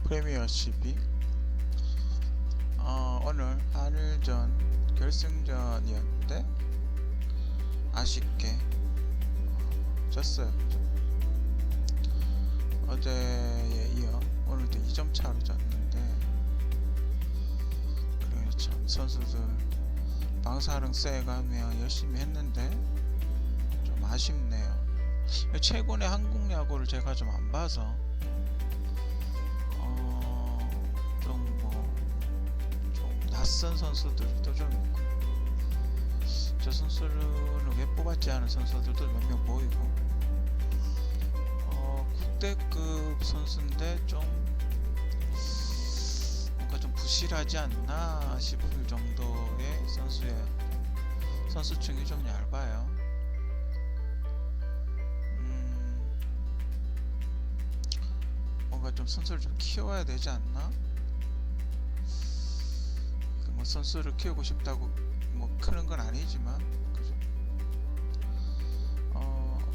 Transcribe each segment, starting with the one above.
프리미어 12 오늘 한일전 결승전이었는데 아쉽게 졌어요. 어제에 이어 오늘도 2점 차로 졌는데, 그래 참 선수들 방사능 쐬가며 열심히 했는데 좀 아쉽네요. 최근에 한국 야구를 제가 좀 안 봐서 낯선 선수들도 좀 있고, 저 선수를 왜 뽑았지 하는 선수들도 몇 명 보이고, 국대급 선수인데 좀 뭔가 좀 부실하지 않나 싶을 정도의 선수층이 좀 얇아요. 뭔가 좀 선수를 좀 키워야 되지 않나? 뭐 선수를 키우고 싶다고 뭐 크는 건 아니지만, 그죠?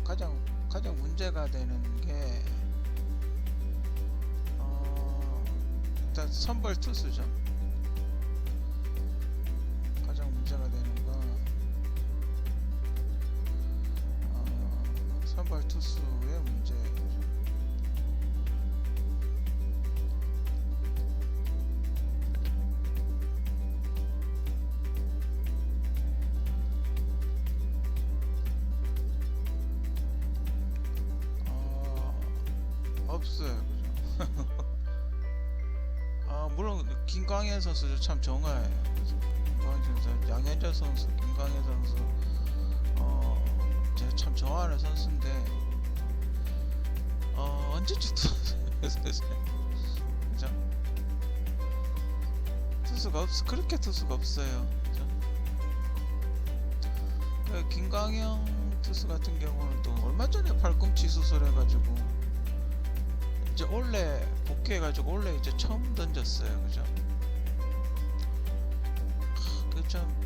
가장 문제가 되는 게 일단 선발 투수죠. 가장 문제가 되는 건 선발 투수의 문제예요. 없어요, 그죠? 물론 김광현 선수도 참 정화예요. 김광현 선수, 양현종 선수, 김광현 선수, 제가 참 좋아하는 선수인데, 언제쯤 그죠? 그렇게 투수가 없어요, 그죠? 김광현 투수 같은 경우는 또 얼마 전에 팔꿈치 수술해가지고 이제 원래 복귀해가지고 원래 이제 처음 던졌어요, 그죠?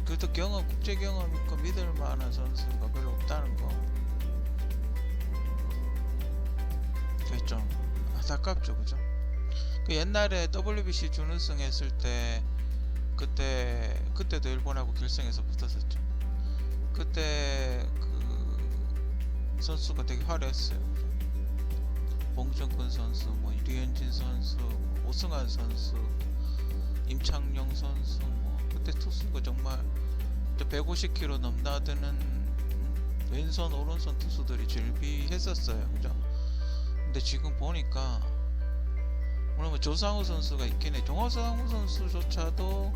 그래도 국제 경험 있고 믿을 만한 선수가 별로 없다는 거, 그게 좀 안타깝죠, 그죠? 그 옛날에 WBC 준우승 했을 때 그때도 일본하고 결승에서 붙었었죠. 그때 그 선수가 되게 화려했어요. 봉준근 선수, 뭐 류현진 선수, 오승환 선수, 임창용 선수, 뭐 그때 투수가 정말 150km 넘나드는 왼손 오른손 투수들이 즐비했었어요, 그죠? 근데 지금 보니까 물론 뭐 조상우 선수가 있긴 해. 조상우 선수조차도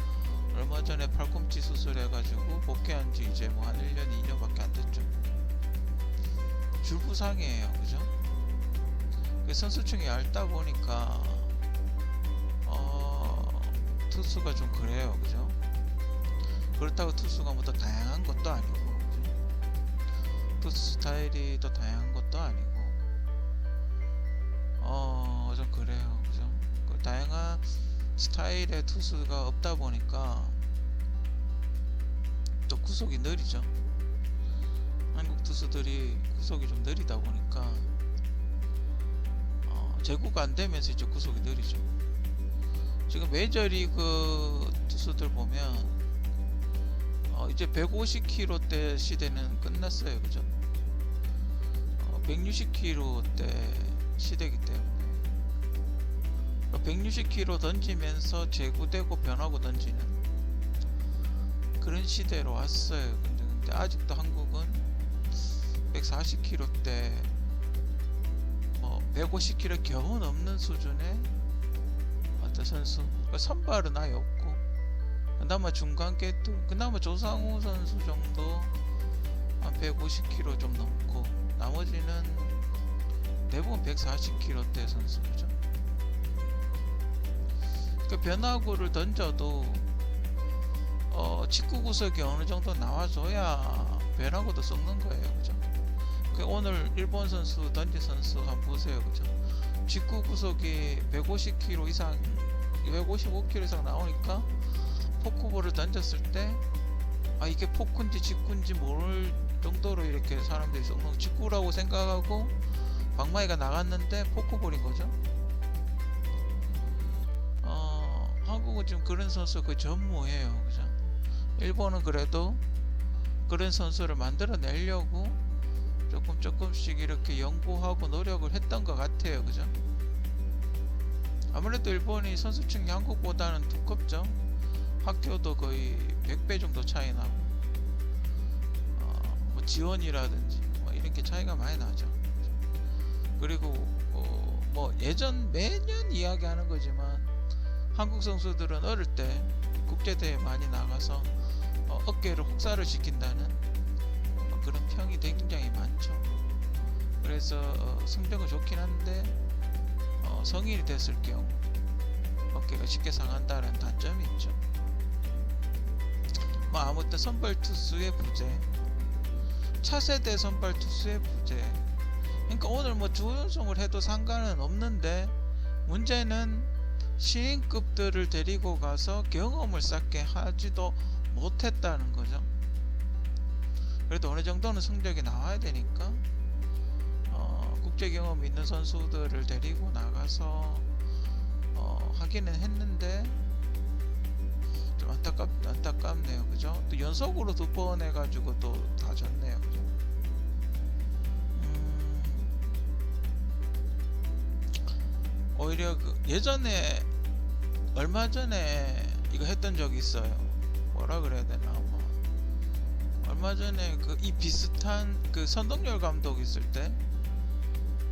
얼마 전에 팔꿈치 수술해가지고 복귀한 지 이제 뭐 한 1년, 2년밖에 안 됐죠. 줄부상이에요, 그죠? 선수층이 얇다 보니까 투수가 좀 그래요, 그죠? 그렇다고 투수가 뭐 더 다양한 것도 아니고, 그죠? 투수 스타일이 더 다양한 것도 아니고, 좀 그래요, 그죠? 그 다양한 스타일의 투수가 없다 보니까 또 구속이 느리죠. 한국 투수들이 구속이 좀 느리다 보니까 제구가 안 되면서 이제 구속이 느리죠. 지금 메이저리그 투수들 보면 이제 150km대 시대는 끝났어요, 그죠? 160km대 시대이기 때문에 160km 던지면서 제구되고 변하고 던지는 그런 시대로 왔어요. 근데 아직도 한국은 140km대 150km 겨우 넘는 수준의 어떤 선수, 선발은 아예 없고, 그나마 중간 궤도, 그나마 조상우 선수 정도 한 150km 좀 넘고, 나머지는 대부분 140km대 선수죠. 그 변화구를 던져도 직구 구석이 어느 정도 나와줘야 변화구도 썩는 거예요, 그죠? 오늘 일본 선수 던진 선수 한번 보세요, 그죠? 직구 구속이 150km 이상, 155km 이상 나오니까 포크볼을 던졌을 때 이게 포크인지 직구인지 모를 정도로 이렇게 사람들이 썩는, 직구라고 생각하고 방망이가 나갔는데 포크볼인 거죠. 한국은 지금 그런 선수 그 전무해요. 그죠? 일본은 그래도 그런 선수를 만들어내려고 조금씩 이렇게 연구하고 노력을 했던 것 같아요. 그죠? 아무래도 일본이 선수층이 한국보다는 두껍죠. 학교도 거의 100배 정도 차이 나고, 뭐 지원이라든지 뭐 이런 게 차이가 많이 나죠. 그리고 뭐 예전 매년 이야기하는 거지만 한국 선수들은 어릴 때 국제대회 많이 나가서 어깨를 혹사를 시킨다는 그런 평이 굉장히 많죠. 그래서 성적은 좋긴 한데 성인이 됐을 경우 어깨가 쉽게 상한다는 단점이 있죠. 뭐 아무튼 선발 투수의 부재, 차세대 선발 투수의 부재. 그러니까 오늘 뭐 주연승을 해도 상관은 없는데 문제는 신인급들을 데리고 가서 경험을 쌓게 하지도 못했다는 거죠. 그래도 어느 정도는 성적이 나와야 되니까 국제 경험이 있는 선수들을 데리고 나가서 하기는 했는데 좀 안타깝네요. 그죠? 또 연속으로 2번 해가지고 또 다 졌네요. 그죠? 오히려 예전에 얼마 전에 이거 했던 적이 있어요. 뭐라 그래야 되나, 뭐 얼마 전에 이 비슷한 선동열 감독 있을 때,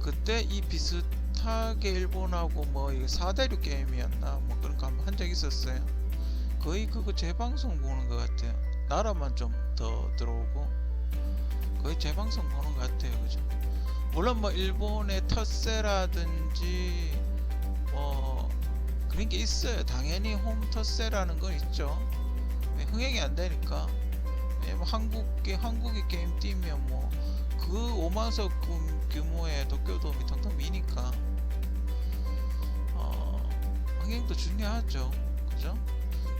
그때 이 비슷하게 일본하고 뭐 4대6 게임이었나 뭐 그런 거 한번 한 적 있었어요. 거의 그거 재방송 보는 것 같아요. 나라만 좀 더 들어오고 거의 재방송 보는 것 같아요. 그죠? 물론 뭐 일본의 텃세라든지 뭐 그런 게 있어요. 당연히 홈 텃세라는 건 있죠. 흥행이 안 되니까. 뭐 한국이 게임 뛰면 뭐 그 5만석 규모의 도쿄돔이 텅텅 비니까 흥행도 중요하죠. 그죠?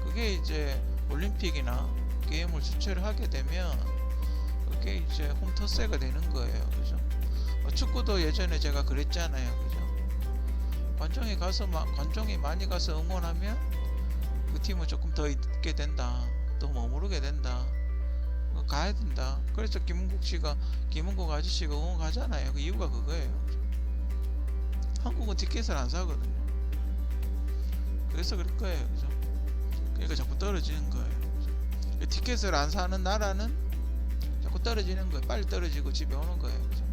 그게 이제 올림픽이나 게임을 주최를 하게 되면 그게 이제 홈 텃세가 되는 거예요. 그죠? 축구도 예전에 제가 그랬잖아요. 그죠? 관중이 많이 가서 응원하면 그 팀은 조금 더 있게 된다, 더 머무르게 된다, 가야 된다. 그래서 김은국 아저씨가 응원 가잖아요. 그 이유가 그거예요. 한국은 티켓을 안 사거든요. 그래서 그럴 거예요. 그죠? 그러니까 자꾸 떨어지는 거예요. 그죠? 티켓을 안 사는 나라는 자꾸 떨어지는 거예요. 빨리 떨어지고 집에 오는 거예요. 그죠?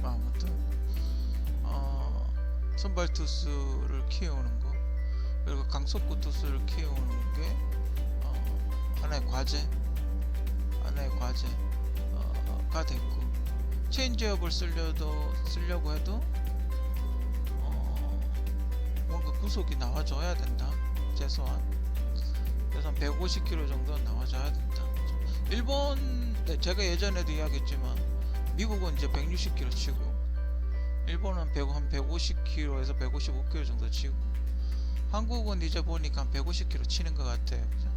아무튼 선발 투수를 키우는 거, 그리고 강속구 투수를 키우는 게 하나의 과제가 됐고, 체인지업을 쓰려고 해도 뭔가 구속이 나와줘야 된다. 최소한 150km 정도는 나와줘야 된다. 일본, 제가 예전에도 이야기했지만 미국은 이제 160km 치고 일본은 한 150km에서 155km 정도 치고, 한국은 이제 보니까 한 150km 치는 것 같아요. 그죠?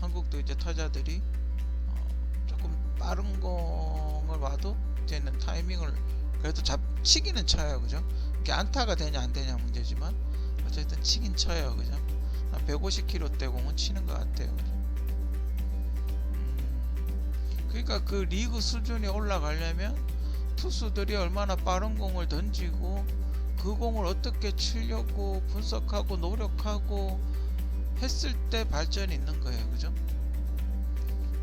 한국도 이제 타자들이 조금 빠른 공을 와도 이제는 타이밍을 그래도 치기는 쳐요. 그죠? 이게 안타가 되냐 안 되냐 문제지만 어쨌든 치긴 쳐요. 그죠? 한 150km대 공은 치는 것 같아요. 그죠? 그러니까 그 리그 수준이 올라가려면 투수들이 얼마나 빠른 공을 던지고 그 공을 어떻게 치려고 분석하고 노력하고 했을 때 발전이 있는 거예요. 그죠?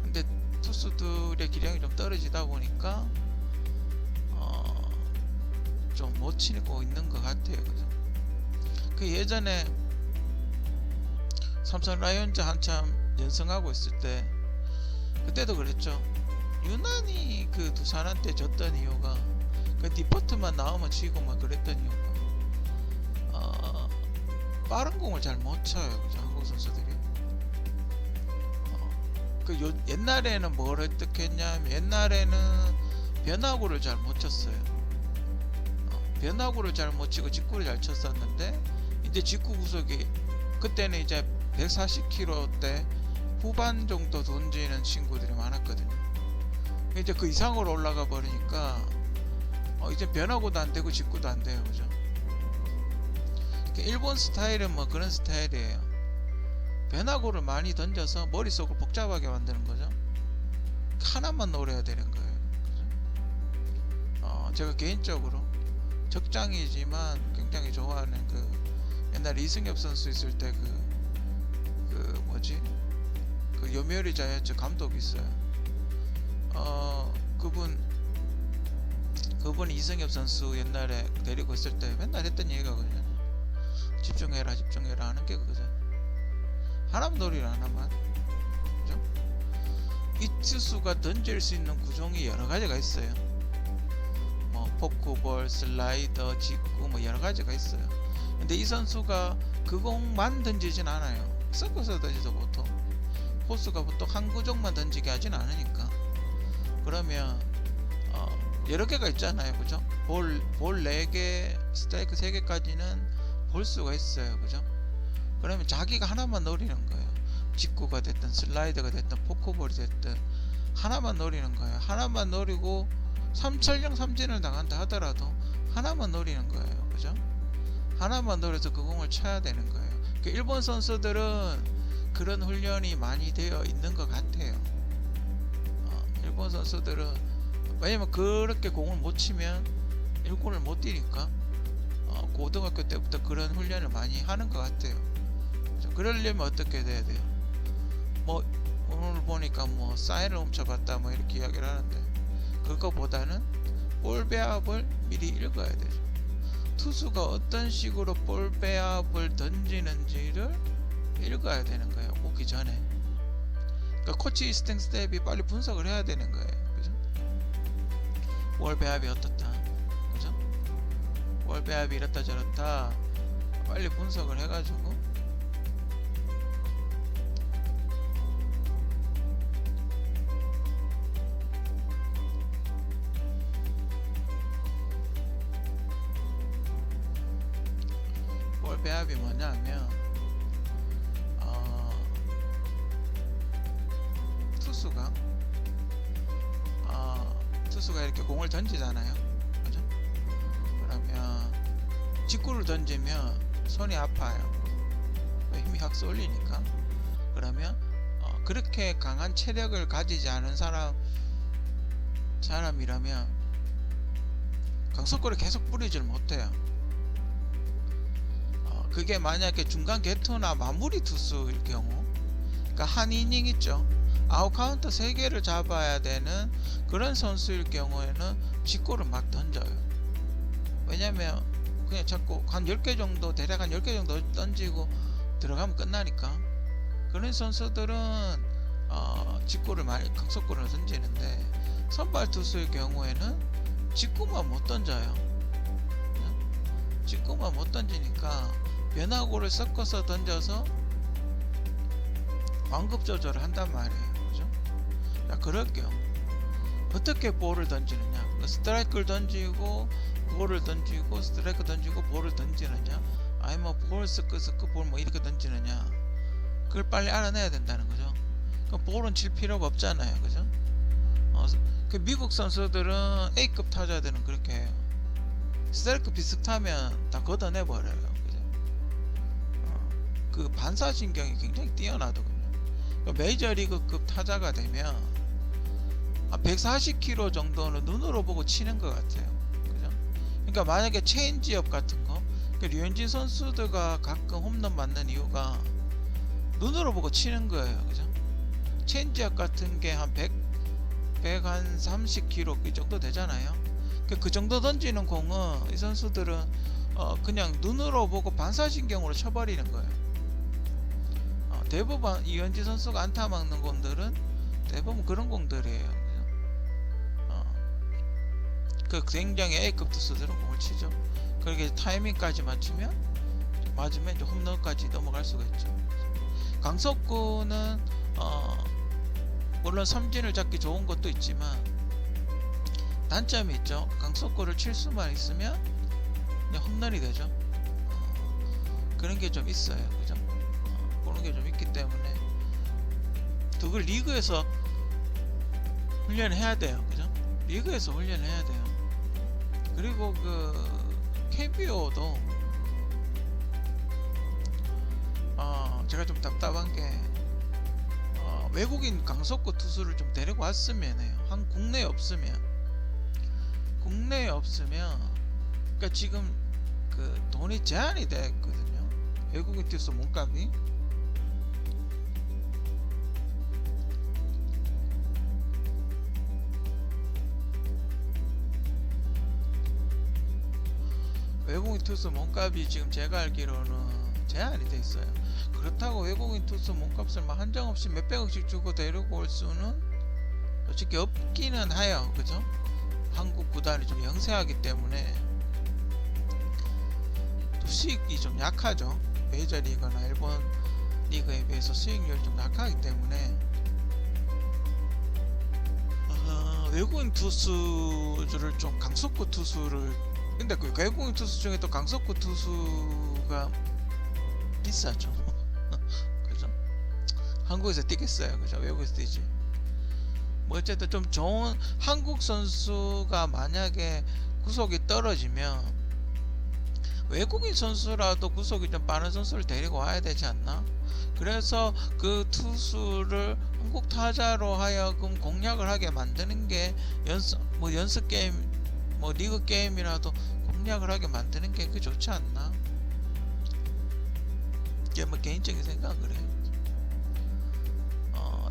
근데 투수들의 기량이 좀 떨어지다 보니까 좀 못 치고 있는 것 같아요. 그죠? 그 예전에 삼성 라이온즈 한참 연승하고 있을 때, 그때도 그랬죠. 유난히 그 두산한테 졌던 이유가 그 디퍼트만 나오면 치고 막 그랬던 이유가 빠른 공을 잘 못 쳐요. 그죠? 한국 선수들이. 옛날에는 뭘 어떻게 했냐면, 옛날에는 변화구를 잘 못 쳤어요. 변화구를 잘 못 치고 직구를 잘 쳤었는데, 이제 직구 구속이 그때는 이제 140km대 후반 정도 던지는 친구들이 많았거든요. 이제 그 이상으로 올라가 버리니까 이제 변화구도 안 되고 직구도 안 돼요. 그죠? 일본 스타일은 뭐 그런 스타일이에요. 변화구를 많이 던져서 머릿속을 복잡하게 만드는 거죠. 하나만 노려야 되는 거예요. 그죠? 제가 개인적으로 적장이지만 굉장히 좋아하는 옛날 이승엽 선수 있을 때 뭐지? 요미우리 자이언츠 감독이 있어요. 그분 이승엽 선수 옛날에 데리고 있을 때 맨날 했던 얘기거든요. 집중해라 하는 게 그거죠. 하나만 노리라, 하나만. 그죠? 이 투수가 던질 수 있는 구종이 여러 가지가 있어요. 뭐 포크볼, 슬라이더, 직구 뭐 여러 가지가 있어요. 근데 이 선수가 그 공만 던지진 않아요. 섞어서 던지도 보통 포수가 보통 한 구종만 던지게 하진 않으니까. 그러면 여러 개가 있잖아요. 그죠? 볼 4개, 스트라이크 3개까지는 볼 수가 있어요. 그죠? 그러면 자기가 하나만 노리는 거예요. 직구가 됐든 슬라이더가 됐든 포크볼이 됐든 하나만 노리는 거예요. 하나만 노리고 삼철령 삼진을 당한다 하더라도 하나만 노리는 거예요. 그죠? 하나만 노려서 그 공을 쳐야 되는 거예요. 일본 선수들은 그런 훈련이 많이 되어 있는 것 같아요. 일본 선수들은 왜냐면 그렇게 공을 못 치면 1군을 못 뛰니까 고등학교 때부터 그런 훈련을 많이 하는 것 같아요. 그러려면 어떻게 돼야 돼요? 뭐 오늘 보니까 뭐 사인을 훔쳐봤다 뭐 이렇게 이야기를 하는데, 그거보다는 볼 배합을 미리 읽어야 되죠. 투수가 어떤 식으로 볼 배합을 던지는지를 읽어야 되는 거예요. 오기 전에. 그러니까 코치 스팅 스텝이 빨리 분석을 해야 되는 거예요. 그죠? 볼 배합이 어떻다. 그죠? 볼 배합이 이렇다 저렇다 빨리 분석을 해가지고 볼 배합이 뭐냐면 투수가 이렇게 공을 던지잖아요. 그죠? 그러면 직구를 던지면 손이 아파요. 힘이 확 쏠리니까. 그러면 그렇게 강한 체력을 가지지 않은 사람이라면 강속구를 계속 뿌리질 못해요. 그게 만약에 중간 개투나 마무리 투수일 경우, 그러니까 한 이닝 있죠. 아웃 카운트 3개를 잡아야 되는 그런 선수일 경우에는 직구를 막 던져요. 왜냐면 그냥 자꾸 한 10개 정도, 대략 한 10개 정도 던지고 들어가면 끝나니까. 그런 선수들은 직구를 많이, 강속구를 던지는데, 선발 투수의 경우에는 직구만 못 던져요. 직구만 못 던지니까 변화구를 섞어서 던져서 완급 조절을 한단 말이에요. 그죠? 자, 그럴 경우 어떻게 볼을 던지느냐? 스트라이크를 던지고 볼을 던지고 스트라이크 던지고 볼을 던지느냐? 아니면 볼 스크 볼 뭐 이렇게 던지느냐? 그걸 빨리 알아내야 된다는 거죠. 그럼 볼은 칠 필요가 없잖아요. 그죠? 그 미국 선수들은 A급 타자들은 그렇게 해요. 스트라이크 비슷하면 다 걷어내 버려요. 그죠? 그 반사신경이 굉장히 뛰어나더군요. 메이저리그급 타자가 되면 140km 정도는 눈으로 보고 치는 것 같아요. 그죠? 그러니까 만약에 체인지업 같은 거, 류현진 선수들가 가끔 홈런 맞는 이유가 눈으로 보고 치는 거예요. 그죠? 체인지업 같은 게 한 130km 이 정도 되잖아요. 그 정도 던지는 공은 이 선수들은 그냥 눈으로 보고 반사신경으로 쳐버리는 거예요. 대부분 이현지 선수가 안타 막는 공들은 대부분 그런 공들이에요. 그 굉장히 A급 투수들은 공을 치죠. 그렇게 타이밍까지 맞추면 이제 홈런까지 넘어갈 수가 있죠. 강속구는 물론 삼진을 잡기 좋은 것도 있지만 단점이 있죠. 강속구를 칠 수만 있으면 그냥 홈런이 되죠. 그런 게 좀 있어요. 그죠? 그런 게 좀 있기 때문에 그걸 리그에서 훈련을 해야 돼요. 그죠? 리그에서 훈련을 해야 돼요. 그리고 그 KBO도 제가 좀 답답한 게 외국인 강속구 투수를 좀 데리고 왔으면 해요. 국내에 없으면 그러니까 지금 그 돈이 제한이 됐거든요. 외국인 투수 몸값이. 외국인 투수 몸값이 지금 제가 알기로는 제한이 돼 있어요. 그렇다고 외국인 투수 몸값을 막 한정없이 몇백억씩 주고 데리고 올 수는 솔직히 없기는 해요. 그죠? 한국 구단이 좀 영세하기 때문에 또 수익이 좀 약하죠. 메이저리그나 일본 리그에 비해서 수익률이 좀 약하기 때문에 외국인 투수를 좀 강속구 투수를 근데 그 외국인 투수 중에 또 강속구 투수가 비싸죠. 그죠? 한국에서 뛰겠어요. 그죠? 외국에서 뛰지. 뭐 어쨌든 좀 좋은 한국 선수가 만약에 구속이 떨어지면 외국인 선수라도 구속이 좀 빠른 선수를 데리고 와야 되지 않나? 그래서 그 투수를 한국 타자로 하여금 공략을 하게 만드는 게 연습 게임, 뭐 리그 게임이라도 공략을 하게 만드는 게 그 좋지 않나? 이게 뭐 개인적인 생각은 그래요.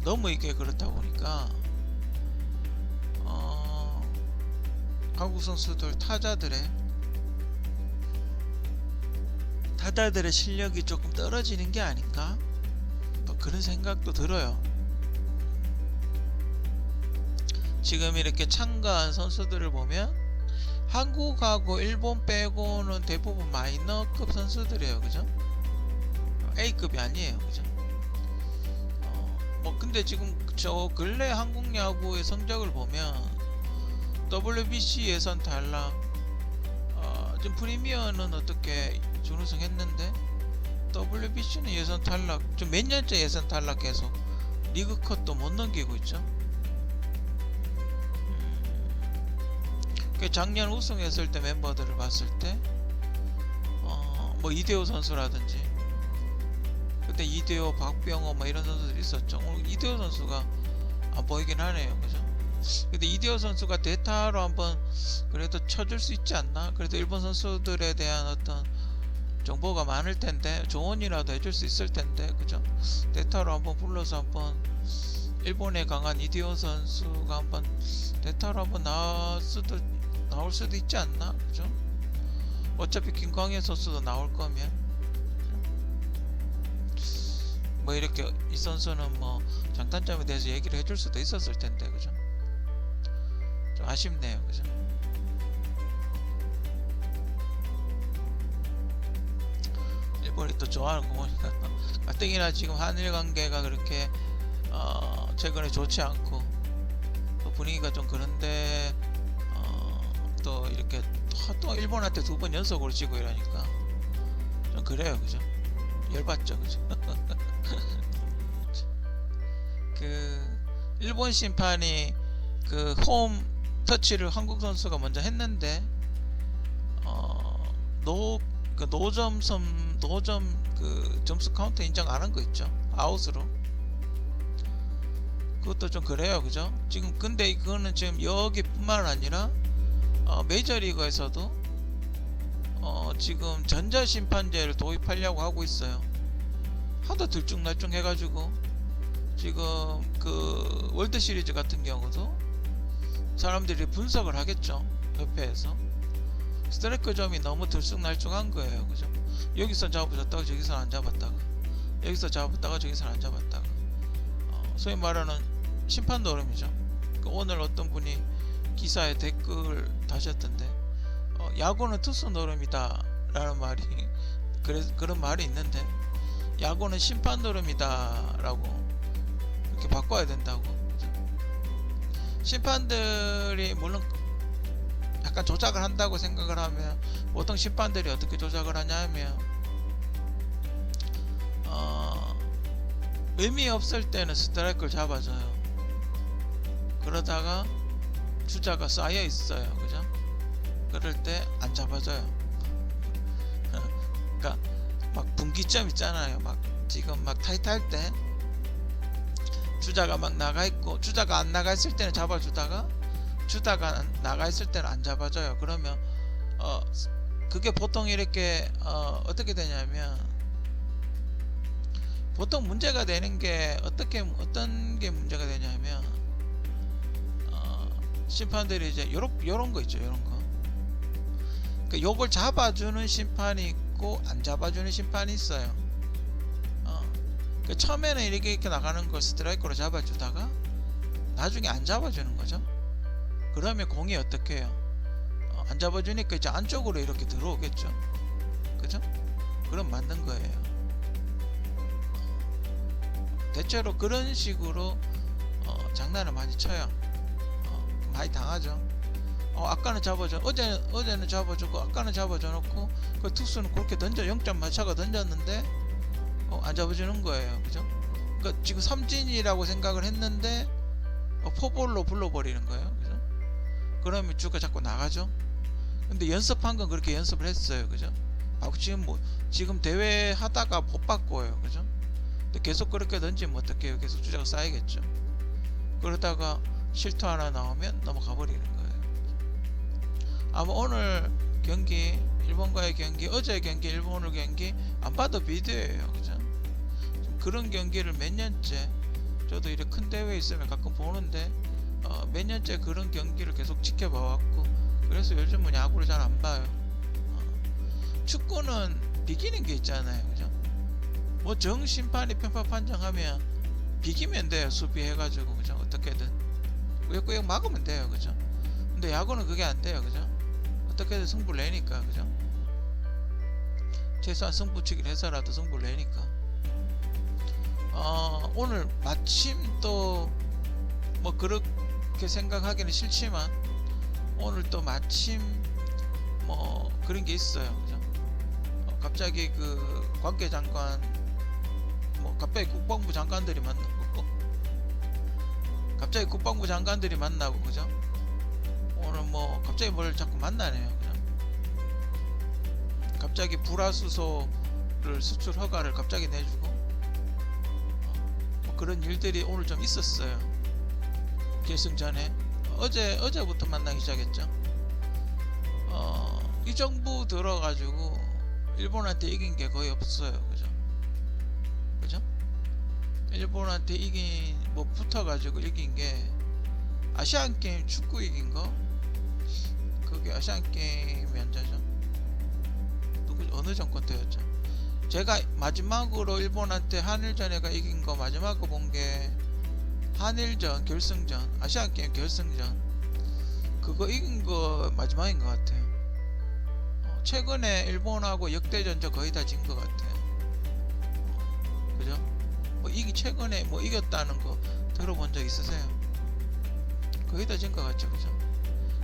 너무 이게 그렇다 보니까 한국 선수들 타자들의 실력이 조금 떨어지는 게 아닌가? 뭐 그런 생각도 들어요. 지금 이렇게 참가한 선수들을 보면 한국하고 일본 빼고는 대부분 마이너급 선수들이에요. 그죠? A급이 아니에요. 그죠? 뭐 근데 지금 저 근래 한국 야구의 성적을 보면 WBC 예선 탈락, 지금 프리미어는 어떻게 준우승 했는데 WBC는 예선 탈락, 좀 몇 년째 예선 탈락 계속 리그 컷도 못 넘기고 있죠. 작년 우승했을 때 멤버들을 봤을 때 뭐 이대호 선수라든지 그때 이대호, 박병호 뭐 이런 선수들이 있었죠. 오늘 이대호 선수가 안 보이긴 하네요. 그죠? 근데 이대호 선수가 대타로 한번 그래도 쳐줄 수 있지 않나? 그래도 일본 선수들에 대한 어떤 정보가 많을 텐데 조언이라도 해줄 수 있을 텐데, 그죠? 대타로 한번 불러서 한번 일본에 강한 이대호 선수가 한번 대타로 한번 나올 수도 있지 않나? 그죠? 어차피 김광현 선수도 나올 거면 뭐 이렇게 이 선수는 뭐 장단점에 대해서 얘기를 해줄 수도 있었을 텐데, 그죠? 좀 아쉽네요. 그죠? 일본이 또 좋아하는 거 보니까 가뜩이나 지금 한일 관계가 그렇게 최근에 좋지 않고 또 분위기가 좀 그런데 또 이렇게 또 일본한테 2번 연속으로 지고 이러니까 좀 그래요. 그죠? 열받죠. 그죠? 그 일본 심판이 그 홈 터치를 한국 선수가 먼저 했는데 노점 그 점수 카운트 인정 안 한 거 있죠. 아웃으로. 그것도 좀 그래요. 그죠? 지금 근데 그거는 지금 여기뿐만 아니라 메이저리그에서도 지금 전자심판제를 도입하려고 하고 있어요. 하도 들쭉날쭉 해가지고 지금 그 월드시리즈 같은 경우도 사람들이 분석을 하겠죠. 협회에서 스트라이크 점이 너무 들쑥날쭉한 거예요. 그죠? 여기서 잡아줬다가 저기서 안 잡았다가, 여기서 잡았다가 저기서 안 잡았다가, 소위 말하는 심판 노름이죠. 오늘 어떤 분이 기사에 댓글 다셨던데 야구는 투수 노름이다 라는 말이 그런 말이 있는데 야구는 심판 노름이다 라고 이렇게 바꿔야 된다고. 심판들이 물론 약간 조작을 한다고 생각을 하면 보통 심판들이 어떻게 조작을 하냐면 의미 없을 때는 스트라이크를 잡아줘요. 그러다가 주자가 쌓여 있어요. 그죠? 그럴 때 안 잡아줘요. 그러니까 막 분기점 있잖아요. 막 지금 막 타이트할 때 주자가 막 나가 있고 주자가 안 나가 있을 때는 잡아주다가 주다가 나가 있을 때는 안 잡아줘요. 그러면 그게 보통 이렇게 어떻게 되냐면 보통 문제가 되는 게 어떤 게 문제가 되냐면 심판들이 이제 요런 거 있죠. 요런 거. 그 요걸 잡아주는 심판이 있고 안 잡아주는 심판이 있어요. 그 처음에는 이렇게 나가는 걸 스트라이크로 잡아주다가 나중에 안 잡아주는 거죠. 그러면 공이 어떻게 해요? 안 잡아주니까 이제 안쪽으로 이렇게 들어오겠죠. 그죠? 그럼 맞는 거예요. 대체로 그런 식으로 장난을 많이 쳐요. 많이 당하죠. 아까는 잡아줘, 어제는 잡아주고 아까는 잡아줘 놓고 그 투수는 그렇게 던져 0점 마차가 던졌는데 안 잡아주는 거예요. 그죠? 그러니까 지금 삼진이라고 생각을 했는데 포볼로 불러버리는 거예요. 그죠? 그러면 주가 자꾸 나가죠. 근데 연습한 건 그렇게 연습을 했어요. 그죠? 지금 대회 하다가 못 바꿔요. 그죠? 근데 계속 그렇게 던지면 어떡해요? 계속 주자가 쌓이겠죠. 그러다가 실투 하나 나오면 넘어가 버리는 거예요. 아마 오늘 경기, 일본과의 경기, 어제 경기, 일본 오늘 경기 안 봐도 비디오예요. 그죠? 그런 경기를 몇 년째 저도 이렇게 큰 대회 있으면 가끔 보는데 몇 년째 그런 경기를 계속 지켜봐 왔고 그래서 요즘은 야구를 잘 안 봐요. 축구는 비기는 게 있잖아요. 그죠? 뭐 정심판이 편파 판정하면 비기면 돼요. 수비해가지고 그죠? 어떻게든 꾸역꾸역 막으면 돼요. 그죠? 근데 야구는 그게 안 돼요. 그죠? 어떻게든 승부를 내니까. 그죠? 최소한 승부치기를 해서라도 승부를 내니까. 오늘 마침 또 뭐 그렇게 생각하기는 싫지만 오늘 또 마침 뭐 그런 게 있어요. 그죠? 갑자기 그 관계장관 뭐 갑자기 국방부 장관들이 만나고 그죠? 오늘 뭐 갑자기 뭘 자꾸 만나네요. 그죠? 갑자기 불화수소를 수출 허가를 갑자기 내주고 뭐 그런 일들이 오늘 좀 있었어요. 결승 전에 어제부터 만나기 시작했죠. 이 정부 들어가지고 일본한테 이긴 게 거의 없어요. 그죠? 일본한테 뭐 붙어가지고 이긴 게 아시안 게임 축구 이긴 거 그게 아시안 게임이 언제죠? 어느 정권 때였죠? 제가 마지막으로 일본한테 한일전에가 이긴 거 마지막으로 본 게 한일전 결승전, 아시안 게임 결승전 그거 이긴 거 마지막인 것 같아요. 최근에 일본하고 역대전저 거의 다 진 것 같아요. 그죠? 뭐 최근에 뭐 이겼다는 거 들어본 적 있으세요? 거의 다 진 것 같죠. 그죠?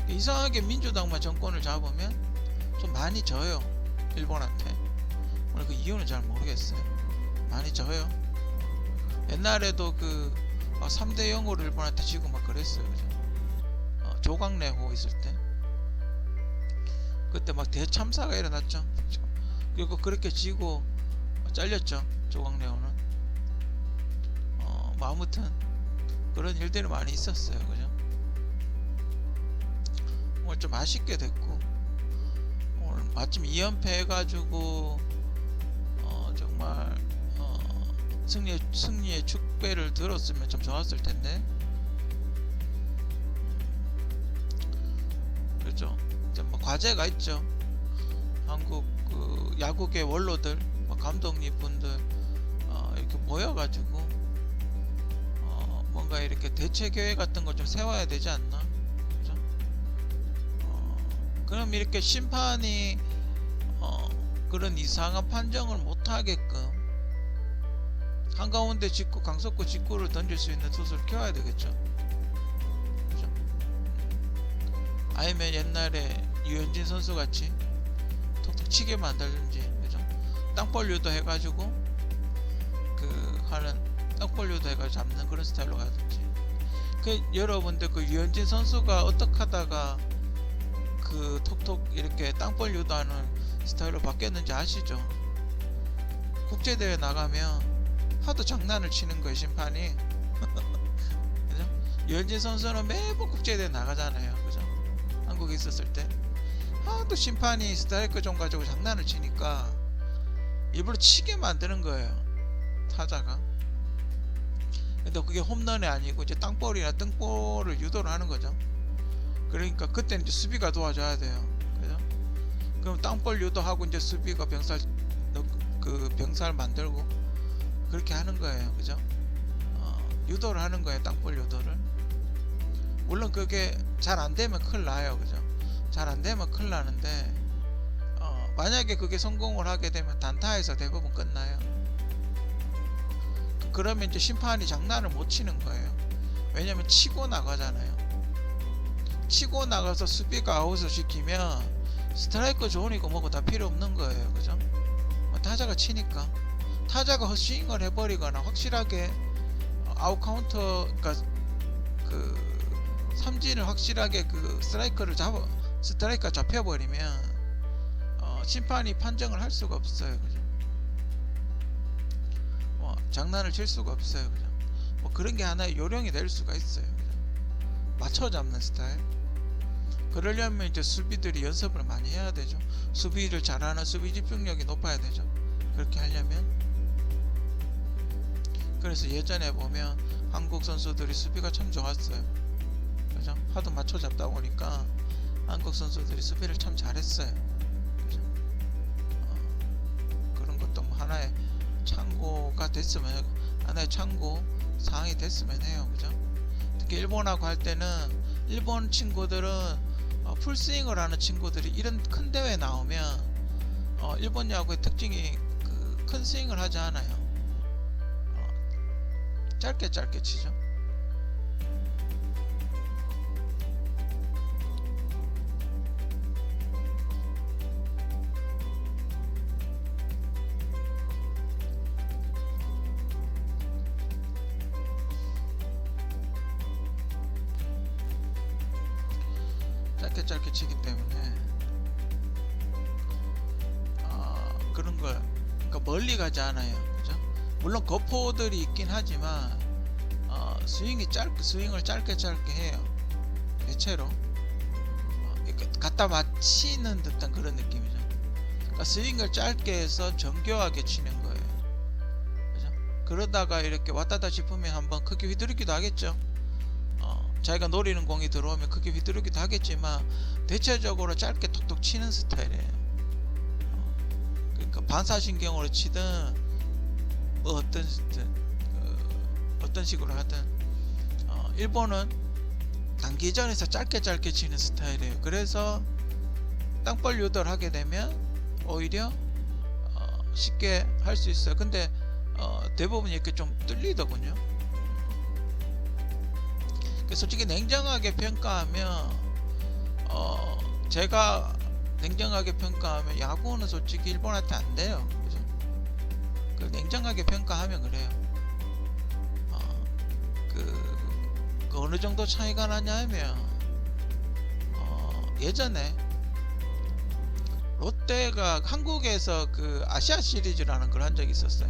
이상하게 민주당만 정권을 잡으면 좀 많이 져요. 일본한테. 오늘 그 이유는 잘 모르겠어요. 많이 져요. 옛날에도 그 3대 0으로 일본한테 지고 막 그랬어요. 그죠? 조광래호 있을 때 그때 막 대참사가 일어났죠. 그리고 그렇게 지고 잘렸죠. 조광래호는. 뭐 아무튼 그런 일들이 많이 있었어요. 그죠? 오늘 좀 아쉽게 됐고 오늘 마침 2연패 해가지고 정말 승리의 축배를 들었으면 참 좋았을 텐데. 그렇죠. 이제 뭐 과제가 있죠. 한국 그 야구계 원로들, 뭐 감독님 분들 이렇게 모여가지고 뭔가 이렇게 대체 계획 같은 거 좀 세워야 되지 않나. 그죠? 그럼 이렇게 심판이 그런 이상한 판정을 못 하게끔 한가운데 직구, 강속구 직구를 던질 수 있는 투수를 키워야 되겠죠. 그죠? 아니면 옛날에 유현진 선수 같이 톡톡 치게 만들든지, 그죠? 땅볼 유도 해가지고 땅볼 유도 해가지고 잡는 그런 스타일로 가든지. 여러분들 그 유현진 선수가 어떻게 하다가 그 톡톡 이렇게 땅볼 유도하는 스타일로 바뀌었는지 아시죠? 국제대회 나가면 하도 장난을 치는 거예요 심판이. 그죠? 유현진 선수는 매번 국제대회 나가잖아요. 그죠? 한국에 있었을 때 하도 심판이 스트라이크 존 가지고 장난을 치니까 일부러 치게 만드는 거예요 타자가. 근데 그게 홈런이 아니고 이제 땅볼이나 뜬볼을 유도를 하는 거죠. 그러니까 그때는 이제 수비가 도와줘야 돼요. 그죠? 그럼 땅볼 유도하고 이제 수비가 병살 만들고 그렇게 하는 거예요. 그죠? 유도를 하는 거예요. 땅볼 유도를. 물론 그게 잘 안 되면 큰일 나요. 그죠? 잘 안 되면 큰일 나는데 만약에 그게 성공을 하게 되면 단타에서 대부분 끝나요. 그러면 이제 심판이 장난을 못 치는 거예요. 왜냐면 치고 나가잖아요. 치고 나가서 수비가 아웃을 시키면 스트라이크 존이고 뭐고 다 필요 없는 거예요. 그죠? 타자가 치니까 타자가 헛스윙을 해버리거나 확실하게 아웃 카운터, 그러니까 그 삼진을 확실하게 그 스트라이크가 잡혀버리면 심판이 판정을 할 수가 없어요. 그죠? 장난을 칠 수가 없어요. 그죠? 그런 게 하나의 요령이 될 수가 있어요. 그죠? 맞춰 잡는 스타일. 그러려면 이제 수비들이 연습을 많이 해야 되죠. 수비를 잘하는 수비 집중력이 높아야 되죠. 그렇게 하려면. 그래서 예전에 보면 한국 선수들이 수비가 참 좋았어요. 그죠? 하도 맞춰 잡다 보니까 한국 선수들이 수비를 참 잘했어요. 그죠? 그런 것도 뭐 하나의 참고가 됐으면, 하나의 참고 사항이 됐으면 해요. 그죠? 특히 일본하고 할 때는 일본 친구들은 풀스윙을 하는 친구들이 이런 큰 대회 나오면 일본 야구의 특징이 큰 스윙을 하지 않아요. 짧게 치죠. 짧게 치기 때문에 그런 걸 그러니까 멀리 가지 않아요. 그죠? 물론 거포들이 있긴 하지만 스윙을 짧게 해요. 대체로 갖다 맞히는 듯한 그런 느낌이죠. 그러니까 스윙을 짧게 해서 정교하게 치는 거예요. 그죠? 그러다가 이렇게 왔다다 싶으면 한번 크게 휘두르기도 하겠죠. 자기가 노리는 공이 들어오면 크게 휘두르기도 하겠지만 대체적으로 짧게 톡톡 치는 스타일이에요. 그러니까 반사신경으로 치든 뭐 어떤 식으로 하든 일본은 단기전에서 짧게 치는 스타일이에요. 그래서 땅볼 유도를 하게 되면 오히려 쉽게 할 수 있어요. 근데 대부분 이렇게 좀 뚫리더군요. 솔직히 냉정하게 평가하면 제가 냉정하게 평가하면 야구는 솔직히 일본한테 안 돼요. 그죠? 냉정하게 평가하면 그래요. 그 어느 정도 차이가 나냐면 예전에 롯데가 한국에서 그 아시아 시리즈라는 걸 한 적이 있었어요.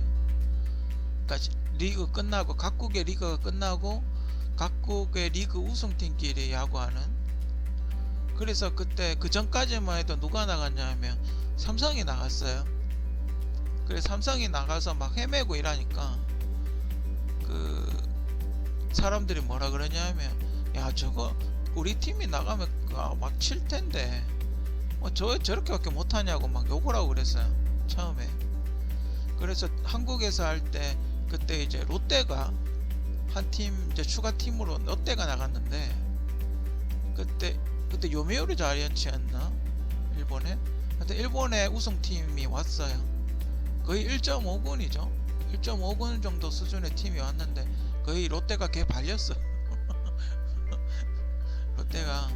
그러니까 리그 끝나고 각국의 리그가 끝나고 각국의 리그 우승팀끼리 야구하는. 그래서 그때 그 전까지만 해도 누가 나갔냐면 삼성이 나갔어요. 그래서 삼성이 나가서 막 헤매고 이러니까 그 사람들이 뭐라 그러냐면 야 저거 우리 팀이 나가면 막 칠 텐데 저렇게밖에 못하냐고 막 욕을 하고 그랬어요 처음에. 그래서 한국에서 할 때 그때 이제 롯데가 한 팀 이제 추가 팀으로 롯데가 나갔는데 그때 요미우리 자이언츠였나 일본에. 근데 일본의 우승팀이 왔어요. 거의 1.5군이죠. 1.5군 정도 수준의 팀이 왔는데 거의 롯데가 걔 발렸어. 롯데가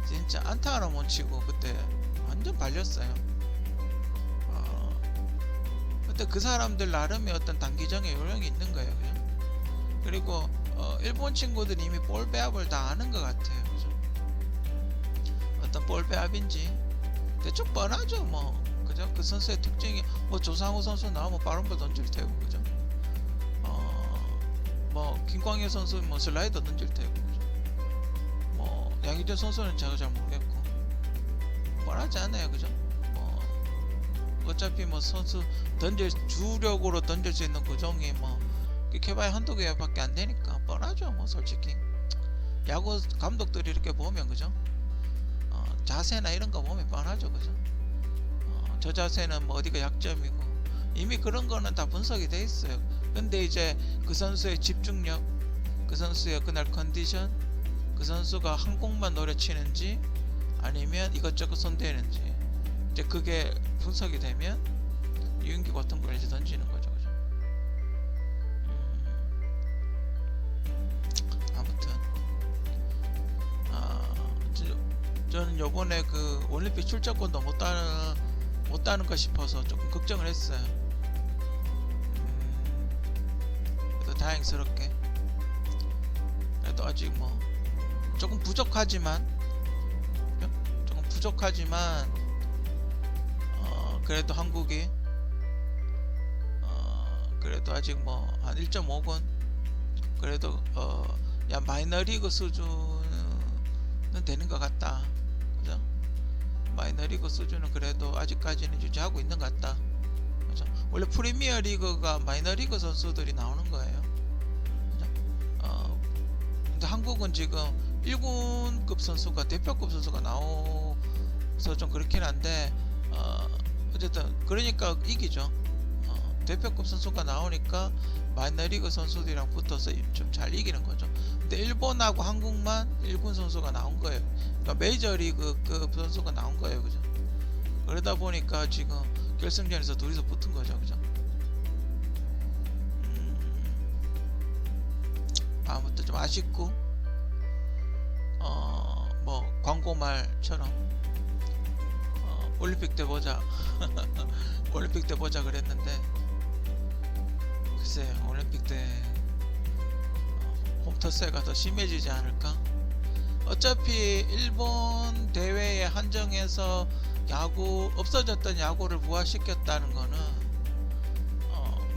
진짜 안타 하나 못 치고 그때 완전 발렸어요. 그때 그 사람들 나름의 어떤 단기적인 요령이 있는 거예요. 그죠? 그리고 일본 친구들이 이미 볼 배합을 다 아는 것 같아요. 그죠? 어떤 볼 배합인지 대충 뻔하죠. 뭐 그죠? 그 선수의 특징이 뭐 조상우 선수 나오면 빠른 볼 던질 테고 그죠? 뭐 김광현 선수 뭐 슬라이더 던질 테고, 그죠? 뭐 양희종 선수는 제가 잘 모르겠고 뻔하지 않아요, 그죠? 뭐 어차피 뭐 선수 던질 주력으로 던질 수 있는 구종이 뭐 개봐야 한두 개밖에 안 되니까 뻔하죠, 뭐 솔직히. 야구 감독들이 이렇게 보면, 그죠? 자세나 이런 거 보면 뻔하죠, 그죠? 저 자세는 뭐 어디가 약점이고 이미 그런 거는 다 분석이 돼 있어요. 근데 이제 그 선수의 집중력, 그 선수의 그날 컨디션, 그 선수가 한 공만 노려치는지 아니면 이것저것 손대는지, 이제 그게 분석이 되면 유인기 같은 걸 이제 던지는 거죠, 그죠? 아무튼 저는 요번에 그 올림픽 출전권도 못 따는가 싶어서 조금 걱정을 했어요. 그래도 다행스럽게 그래도 아직 뭐 조금 부족하지만 그래도 한국이 그래도 아직 뭐 한 1.5군 그래도 야 마이너리그 수준은 되는 것 같다, 그죠? 마이너리그 수준은 그래도 아직까지는 유지하고 있는 것 같다, 그죠? 원래 프리미어리그가 마이너리그 선수들이 나오는 거예요, 그죠? 근데 한국은 지금 1군급 선수가 대표급 선수가 나와서 좀 그렇긴 한데 어쨌든 그러니까 이기죠. 대표급 선수가 나오니까 마이너리그 선수들이랑 붙어서 좀 잘 이기는 거죠. 근데 일본하고 한국만 1군 선수가 나온 거예요. 그러니까 메이저리그급 선수가 나온 거예요, 그죠? 그러다 보니까 지금 결승전에서 둘이서 붙은 거죠, 그죠? 아무튼 좀 아쉽고 뭐 광고말처럼 올림픽 때 보자 올림픽 때 보자 그랬는데 글쎄 올림픽 때 홈터세가 더 심해지지 않을까? 어차피 일본 대회에 한정해서 없어졌던 야구를 부활시켰다는 거는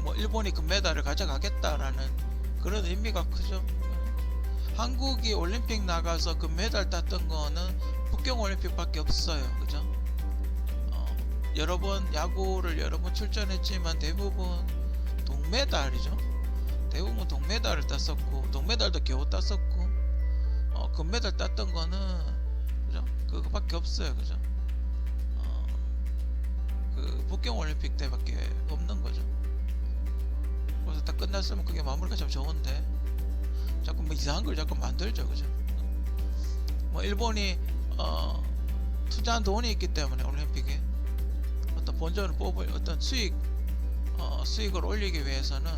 뭐 일본이 금메달을 가져가겠다라는 그런 의미가 크죠. 한국이 올림픽 나가서 금메달 땄던 거는 북경 올림픽밖에 없어요, 그죠? 야구를 여러 번 출전했지만 대부분 동메달이죠. 대부분 동메달을 땄었고, 동메달도 겨우 땄었고, 금메달 땄던 거는, 그죠? 그거밖에 없어요, 그죠? 그 북경 올림픽 때밖에 없는 거죠. 그래서 다 끝났으면 그게 마무리가 참 좋은데, 자꾸 뭐 이상한 걸 자꾸 만들죠, 그죠? 뭐 일본이 투자한 돈이 있기 때문에 올림픽에 어떤 본전을 뽑을 어떤 수익을 올리기 위해서는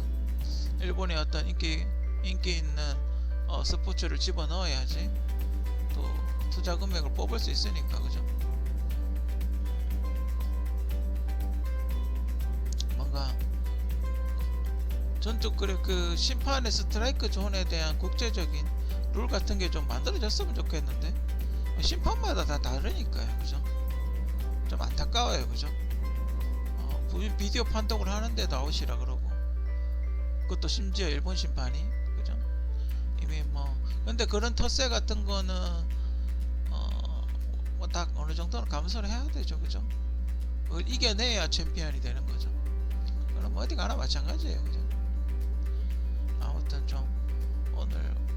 일본의 어떤 인기 있는 스포츠를 집어 넣어야지 또 투자 금액을 뽑을 수 있으니까, 그죠? 뭔가 전적 그 심판의 스트라이크 존에 대한 국제적인 룰 같은 게 좀 만들어졌으면 좋겠는데 심판마다 다 다르니까요, 그죠? 좀 안타까워요, 그죠? 비디오 판독을 하는데 아웃이라 그러고, 그것도 심지어 일본 심판이, 그죠? 이미 뭐 근데 그런 텃세 같은 거는 뭐 다 어느 정도는 감수를 해야 되죠, 그죠? 그걸 이겨내야 챔피언이 되는 거죠. 그럼 어디 가나 마찬가지예요, 그죠? 아무튼 좀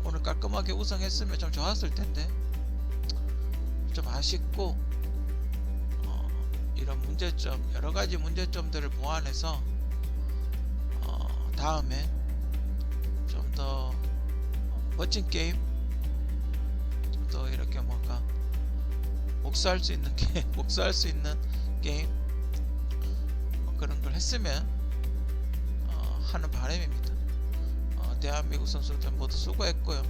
오늘 깔끔하게 우승했으면 좀 좋았을 텐데 좀 아쉽고, 이런 문제점, 여러 가지 문제점들을 보완해서 다음에 좀 더 멋진 게임, 좀 더 이렇게 뭔가 복수할 수 있는 게임 그런 걸 했으면 하는 바람입니다. 대한민국 선수들 모두 수고했고요.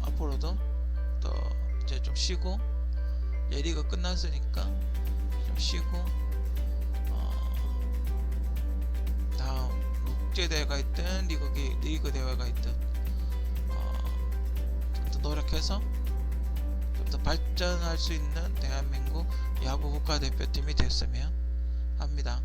앞으로도 더 이제 좀 쉬고, 예리가 끝났으니까 좀 쉬고, 다음 국제대회가 있든 리그 대회가 있든 좀 더 노력해서 좀 더 발전할 수 있는 대한민국 야구 국가대표팀이 됐으면 합니다.